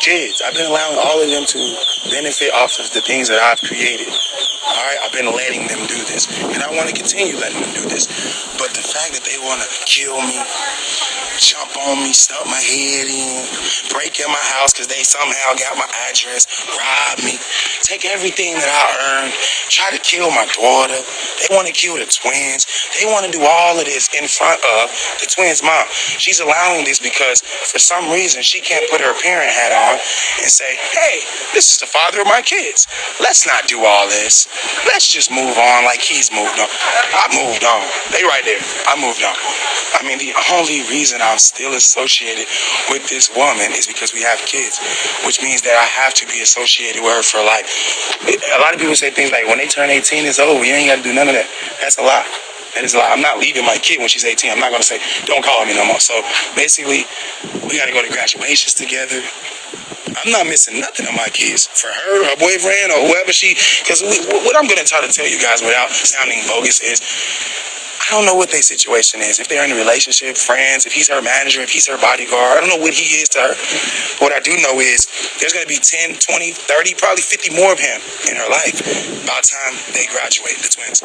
kids. I've been allowing all of them to benefit off of the things that I've created. All right, I've been letting them do this, and I want to continue letting them do this. But the fact that they want to kill me, jump on me, stump my head in, break in my house because they somehow got my address, rob me, take everything that I earned, try to kill my daughter. They want to kill the twins. They want to do all of this in front of the twins' mom. She's allowing this because for some reason she can't put her parent hat on and say, hey, this is the father of my kids. Let's not do all this. Let's just move on like he's moved on. I moved on. They right there. I moved on. I mean, the only reason I'm still associated with this woman is because we have kids, which means that I have to be associated with her for life. A lot of people say things like, when they turn 18, it's over. You ain't got to do none of that. That's a lie. That is a lie. I'm not leaving my kid when she's 18. I'm not going to say, don't call me no more. So basically, we got to go to graduations together. I'm not missing nothing of my kids. For her boyfriend, or whoever because what I'm going to try to tell you guys without sounding bogus is, I don't know what their situation is. If they're in a relationship, friends, if he's her manager, if he's her bodyguard, I don't know what he is to her. What I do know is there's going to be 10, 20, 30, probably 50 more of him in her life by the time they graduate, the twins.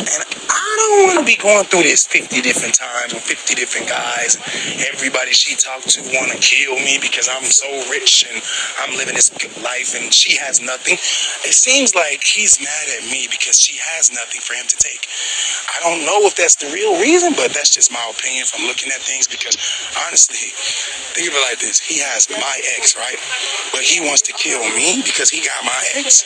And I don't want to be going through this 50 different times with 50 different guys. Everybody she talked to want to kill me because I'm so rich and I'm living this good life and she has nothing. It seems like he's mad at me because she has nothing for him to take. I don't know if that's the real reason, but that's just my opinion from looking at things because honestly, think of it like this. He has my ex, right? But he wants to kill me because he got my ex?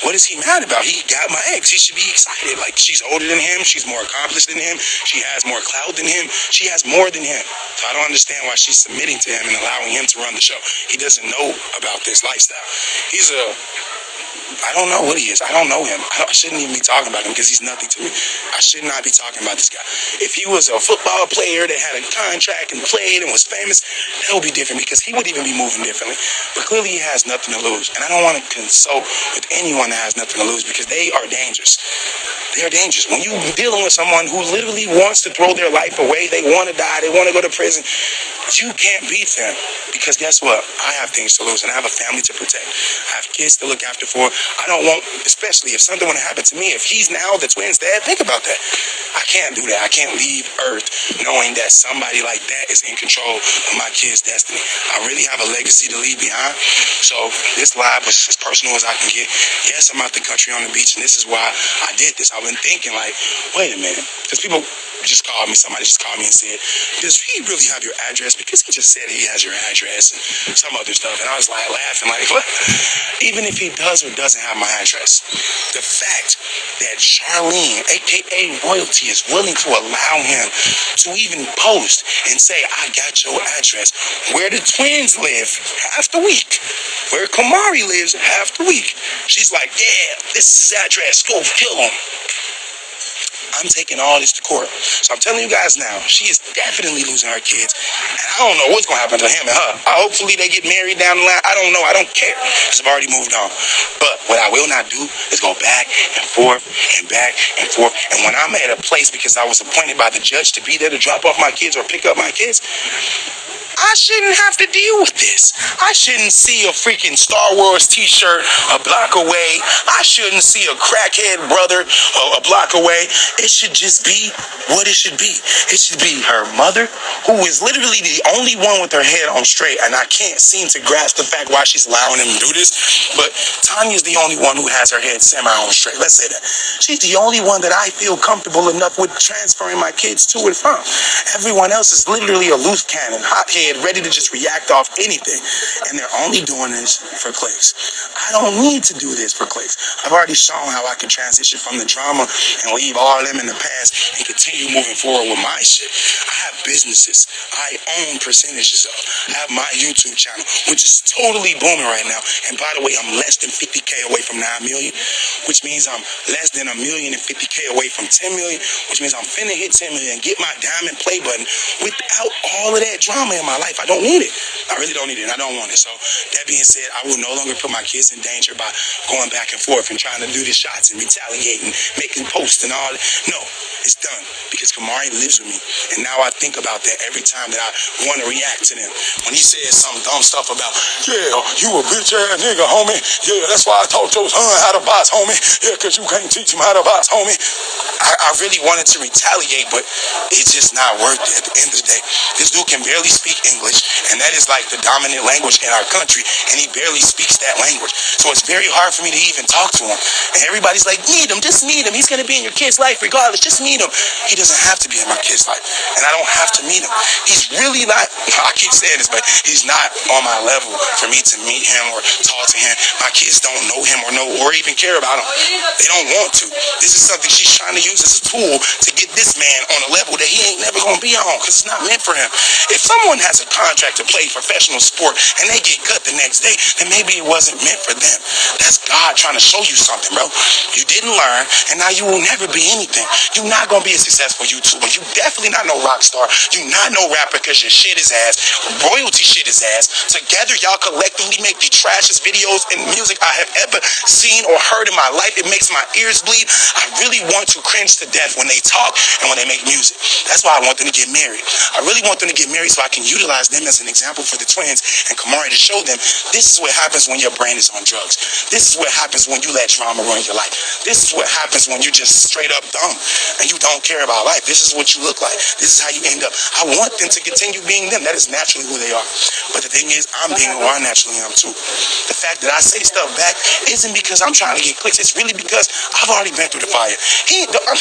What is he mad about? He got my ex. He should be excited. Like, she's older than him. She's more accomplished than him. She has more clout than him. She has more than him. So I don't understand why she's submitting to him and allowing him to run the show. He doesn't know about this lifestyle. I don't know what he is. I don't know him. I shouldn't even be talking about him because he's nothing to me. I should not be talking about this guy. If he was a football player that had a contract and played and was famous, that would be different because he would even be moving differently. But clearly he has nothing to lose. And I don't want to consult with anyone that has nothing to lose because they are dangerous. They are dangerous. When you're dealing with someone who literally wants to throw their life away, they want to die, they want to go to prison, you can't beat them because guess what? I have things to lose and I have a family to protect. I have kids to look after for. I don't want, especially if something would happen to me, if he's now the twins' dad, think about that. I can't do that. I can't leave Earth knowing that somebody like that is in control of my kid's destiny. I really have a legacy to leave behind. So this live was as personal as I can get. Yes, I'm out the country on the beach, and this is why I did this. I've been thinking like, wait a minute, because people just called me, somebody just called me and said, does he really have your address? Because he just said he has your address and some other stuff. And I was like laughing like, what? Even if he does or doesn't have my address, the fact that Charlene, aka Royalty, is willing to allow him to even post and say, I got your address, where the twins live half the week, where Kamari lives half the week. She's like, yeah, this is his address, go kill him. I'm taking all this to court. So I'm telling you guys now, she is definitely losing her kids. And I don't know what's going to happen to him and her. Hopefully they get married down the line. I don't know. I don't care because I've already moved on. But what I will not do is go back and forth and back and forth. And when I'm at a place because I was appointed by the judge to be there to drop off my kids or pick up my kids, I shouldn't have to deal with this. I shouldn't see a freaking Star Wars t-shirt a block away. I shouldn't see a crackhead brother a block away. It should just be what it should be. It should be her mother, who is literally the only one with her head on straight, and I can't seem to grasp the fact why she's allowing him to do this. But Tanya's the only one who has her head semi on straight. Let's say that. She's the only one that I feel comfortable enough with transferring my kids to and from. Everyone else is literally a loose cannon, hothead, ready to just react off anything. And they're only doing this for clicks. I don't need to do this for clicks. I've already shown how I can transition from the drama and leave all them in the past and continue moving forward with my shit. I have businesses I own percentages of. I have my YouTube channel, which is totally booming right now. And by the way, I'm less than 50K away from 9 million, which means I'm less than 1,050K away from 10 million, which means I'm finna hit 10 million and get my diamond play button without all of that drama in my my life. I don't need it. I really don't need it, and I don't want it. So that being said, I will no longer put my kids in danger by going back and forth and trying to do the shots and retaliating, making posts and all that. No, it's done because Kamari lives with me, and now I think about that every time that I want to react to them. When he says some dumb stuff about, yeah, you a bitch ass nigga, homie. Yeah, that's why I taught your son how to box, homie. Yeah, because you can't teach him how to box, homie. I really wanted to retaliate, but it's just not worth it at the end of the day. This dude can barely speak English, and that is like the dominant language in our country, and he barely speaks that language. So it's very hard for me to even talk to him. And everybody's like, meet him, just meet him. He's going to be in your kid's life regardless. Just meet him. He doesn't have to be in my kid's life, and I don't have to meet him. He's really not, I keep saying this, but he's not on my level for me to meet him or talk to him. My kids don't know him or even care about him. They don't want to. This is something she's trying to use as a tool to get this man on a level that he ain't never going to be on because it's not meant for him. If someone has a contract to play professional sport and they get cut the next day, then maybe it wasn't meant for them. That's God trying to show you something, bro. You didn't learn, and now you will never be anything. You're not going to be a successful YouTuber. You definitely not no rock star. You not no rapper because your shit is ass. Royalty shit is ass. Together, y'all collectively make the trashiest videos and music I have ever seen or heard in my life. It makes my ears bleed. I really want to cringe to death when they talk and when they make music. That's why I want them to get married. I really want them to get married so I can utilize them as an example for the twins and Kamari to show them this is what happens when your brain is on drugs. This is what happens when you let drama ruin your life. This is what happens when you're just straight up dumb and you don't care about life. This is what you look like. This is how you end up. I want them to continue being them. That is naturally who they are. But the thing is, I'm being who I naturally am too. The fact that I say stuff back isn't because I'm trying to get clicks. It's really because I've already been through the fire.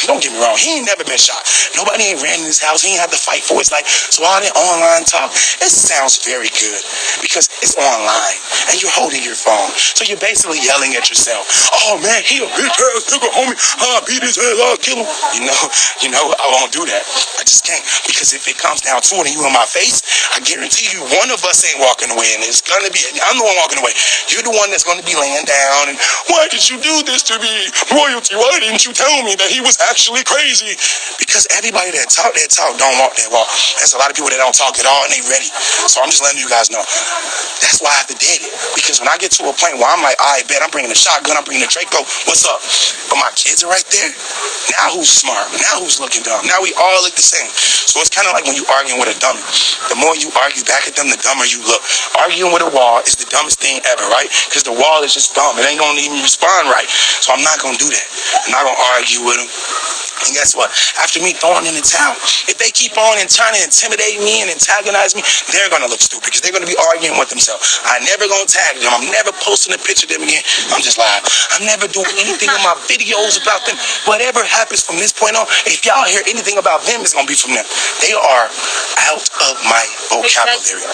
Don't get me wrong. He ain't never been shot. Nobody ain't ran in his house. He ain't had to fight for his life. So all that online talk, it sounds very good because it's online and you're holding your phone. So you're basically yelling at yourself. Oh man, he a bitch ass nigga, homie. I'll beat his ass, I'll kill him. You know, I won't do that. I just can't because if it comes down to it and you in my face, I guarantee you one of us ain't walking away and it's gonna be, I'm the one walking away. You're the one that's gonna be laying down and why did you do this to me? Royalty, why didn't you tell me that he was actually crazy? Because everybody that talk don't walk that walk. There's a lot of people that don't talk at all and they ready. So I'm just letting you guys know. That's why I have to date it. Because when I get to a point where I'm like, all right, bet I'm bringing a shotgun, I'm bringing a Draco, what's up? But my kids are right there. Now who's smart? Now who's looking dumb? Now we all look the same. So it's kind of like when you arguing with a dummy. The more you argue back at them, the dumber you look. Arguing with a wall is the dumbest thing ever, right? Because the wall is just dumb. It ain't going to even respond right. So I'm not going to do that. I'm not going to argue with them. And guess what? After me throwing in the towel, if they keep on and trying to intimidate me and antagonize me, they're going to look stupid because they're going to be arguing with themselves. I never going to tag them. I'm never posting a picture of them again. I'm just lying. I'm never doing anything in my videos about them. Whatever happens from this point on, if y'all hear anything about them, it's going to be from them. They are out of my vocabulary.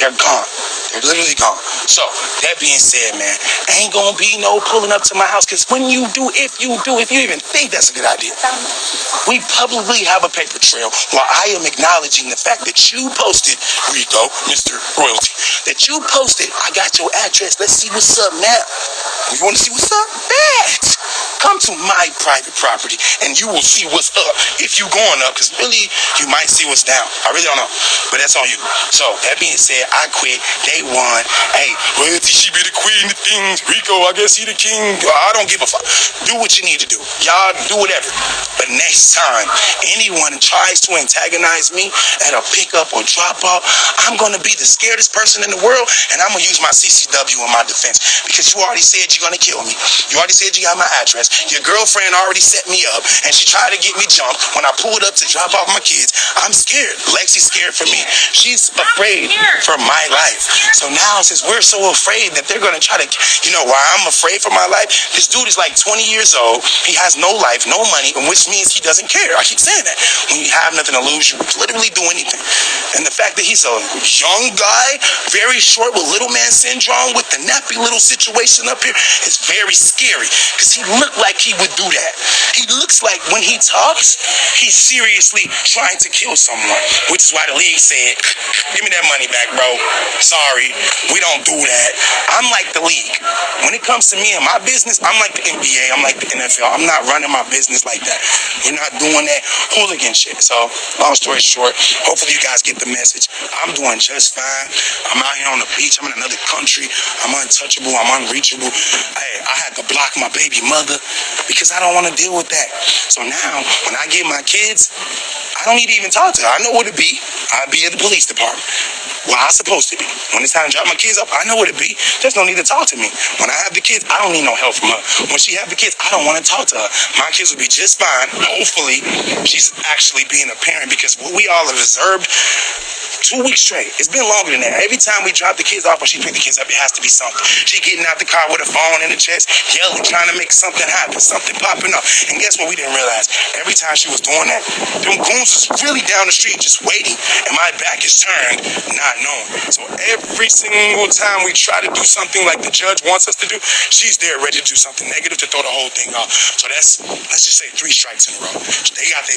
They're gone. They're literally gone. So, that being said, man, ain't going to be no pulling up to my house because when you do, if you even think that's a good idea, we publicly have a paper trail while I am acknowledging the fact that you posted, Rico, Mr. Royalty, that you posted, I got your address, let's see what's up now. You want to see what's up? Bet! Come to my private property and you will see what's up if you going up because really, you might see what's down. I really don't know, but that's on you. So, that being said, I quit day one. Hey, Royalty, she be the queen of things. Rico, I guess he the king. I don't give a fuck. Do what you need to do. Y'all do whatever. But next time anyone tries to antagonize me at a pickup or drop off, I'm going to be the scaredest person in the world and I'm going to use my CCW in my defense because you already said you're going to kill me. You already said you got my address. Your girlfriend already set me up and she tried to get me jumped when I pulled up to drop off my kids. I'm scared. Lexi's scared for me. She's afraid for my life. So now since we're so afraid that they're going to try to, you know why I'm afraid for my life? This dude is like 20 years old. He has no life, no money, which means he doesn't care. I keep saying that. When you have nothing to lose, you literally do anything. And the fact that he's a young guy very short with little man syndrome with the nappy little situation up here. It's very scary because he looked like he would do that. He looks like when he talks, he's seriously trying to kill someone, which is why the league said, give me that money back, bro. Sorry, we don't do that. I'm like the league. When it comes to me and my business, I'm like the NBA, I'm like the NFL. I'm not running my business like that. We're not doing that hooligan shit. So, long story short, hopefully you guys get the message. I'm doing just fine. I'm out here on the beach. I'm in another country. I'm untouchable. I'm unreachable. Hey, I had to block my baby mother because I don't want to deal with that. So now, when I get my kids, I don't need to even talk to her. I know where to be. I'll be at the police department. Where I'm supposed to be. When it's time to drop my kids up, I know where to be. There's no need to talk to me. When I have the kids, I don't need no help from her. When she have the kids, I don't want to talk to her. My kids will be just fine. Hopefully, she's actually being a parent because what we all have observed 2 weeks straight. It's been longer than that. Every time we drop the kids off or she pick the kids up, it has to be something. She getting out the car with a phone in the chest, yelling, trying to make something happen, something popping up. And guess what we didn't realize? Every time she was doing that, them goons was really down the street just waiting, and my back is turned, not knowing. So every single time we try to do something like the judge wants us to do, she's there ready to do something negative to throw the whole thing off. So that's, let's just say 3 strikes in a row. They got their